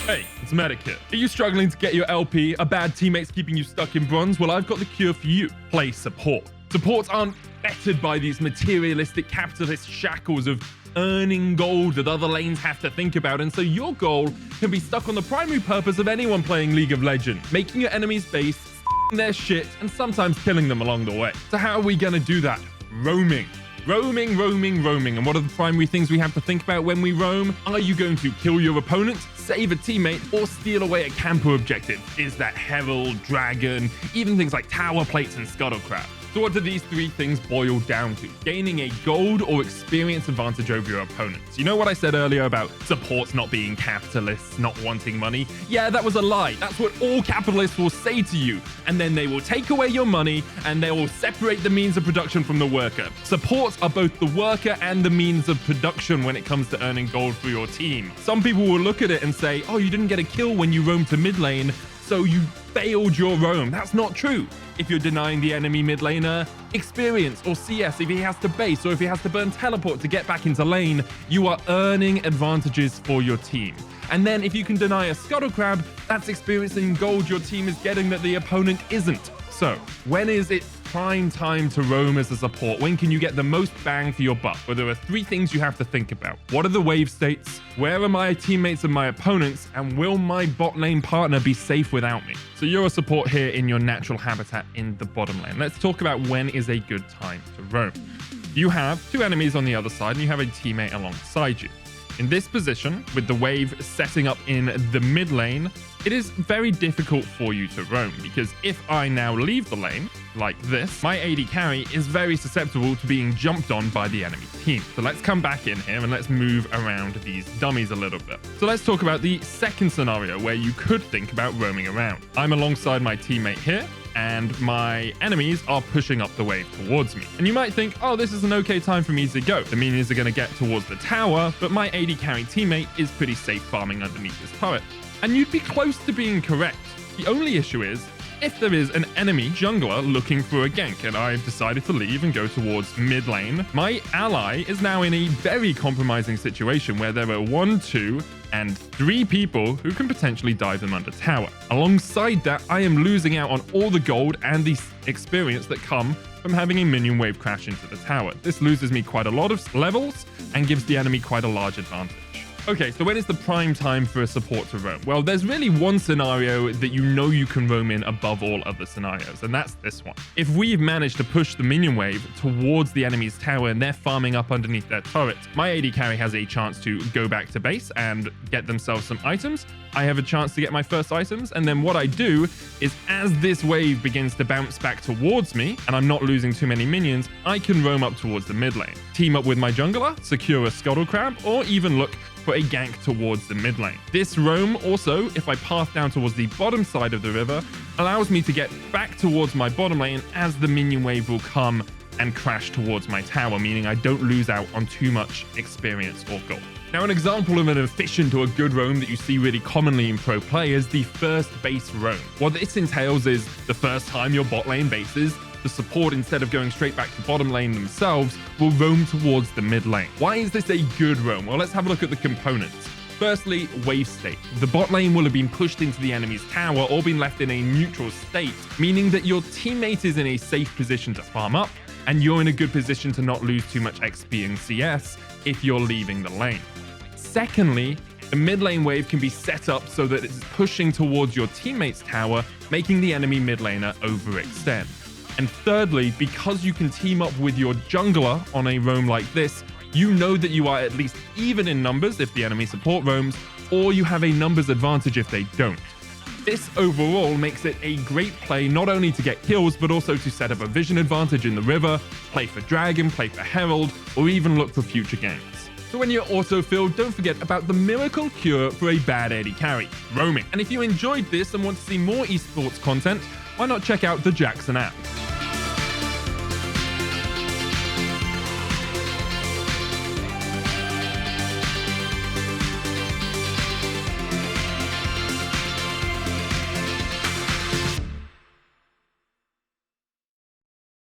Hey, it's Medic here. Are you struggling to get your LP? Are bad teammates keeping you stuck in bronze? Well, I've got the cure for you. Play support. Supports aren't fettered by these materialistic capitalist shackles of earning gold that other lanes have to think about, and so your goal can be stuck on the primary purpose of anyone playing League of Legends, making your enemy's base, their shit, and sometimes killing them along the way. So how are we gonna do that? Roaming. Roaming. And what are the primary things we have to think about when we roam? Are you going to kill your opponent, save a teammate, or steal away a camper objective? Is that Herald, Dragon, even things like Tower Plates and Scuttle Crab? So what do these three things boil down to? Gaining a gold or experience advantage over your opponents. You know what I said earlier about supports not being capitalists, not wanting money? Yeah, that was a lie. That's what all capitalists will say to you. And then they will take away your money and they will separate the means of production from the worker. Supports are both the worker and the means of production when it comes to earning gold for your team. Some people will look at it and say, oh, you didn't get a kill when you roamed to mid lane, so you failed your roam. That's not true. If you're denying the enemy mid laner experience or CS, if he has to base or if he has to burn teleport to get back into lane, you are earning advantages for your team. And then if you can deny a Scuttle Crab, that's experiencing gold your team is getting that the opponent isn't. So when is it prime time to roam as a support? When can you get the most bang for your buck? Well, there are three things you have to think about. What are the wave states? Where are my teammates and my opponents? And will my bot lane partner be safe without me? So you're a support here in your natural habitat in the bottom lane. Let's talk about when is a good time to roam. You have two enemies on the other side and you have a teammate alongside you. In this position, with the wave setting up in the mid lane, it is very difficult for you to roam because if I now leave the lane, like this, my AD carry is very susceptible to being jumped on by the enemy team. So let's come back in here and let's move around these dummies a little bit. So let's talk about the second scenario where you could think about roaming around. I'm alongside my teammate here, and my enemies are pushing up the wave towards me. And you might think, oh, this is an okay time for me to go. The minions are going to get towards the tower, but my AD carry teammate is pretty safe farming underneath this turret. And you'd be close to being correct. The only issue is, if there is an enemy jungler looking for a gank and I've decided to leave and go towards mid lane, my ally is now in a very compromising situation where there are 1, 2, and 3 people who can potentially dive them under tower. Alongside that, I am losing out on all the gold and the experience that come from having a minion wave crash into the tower. This loses me quite a lot of levels and gives the enemy quite a large advantage. Okay, so when is the prime time for a support to roam? Well, there's really one scenario that you know you can roam in above all other scenarios, and that's this one. If we've managed to push the minion wave towards the enemy's tower and they're farming up underneath their turret, my AD carry has a chance to go back to base and get themselves some items. I have a chance to get my first items, and then what I do is as this wave begins to bounce back towards me, and I'm not losing too many minions, I can roam up towards the mid lane, team up with my jungler, secure a Scuttle Crab, or even look for a gank towards the mid lane. This roam also, if I path down towards the bottom side of the river, allows me to get back towards my bottom lane as the minion wave will come and crash towards my tower, meaning I don't lose out on too much experience or gold. Now, an example of an efficient or a good roam that you see really commonly in pro play is the first base roam. What this entails is the first time your bot lane bases, the support, instead of going straight back to bottom lane themselves, will roam towards the mid lane. Why is this a good roam? Well, let's have a look at the components. Firstly, wave state. The bot lane will have been pushed into the enemy's tower or been left in a neutral state, meaning that your teammate is in a safe position to farm up, and you're in a good position to not lose too much XP and CS if you're leaving the lane. Secondly, the mid lane wave can be set up so that it's pushing towards your teammate's tower, making the enemy mid laner overextend. And thirdly, because you can team up with your jungler on a roam like this, you know that you are at least even in numbers if the enemy support roams, or you have a numbers advantage if they don't. This overall makes it a great play not only to get kills, but also to set up a vision advantage in the river, play for Dragon, play for Herald, or even look for future games. So when you're autofilled, don't forget about the miracle cure for a bad AD carry, roaming. And if you enjoyed this and want to see more esports content, why not check out the Jaxon app?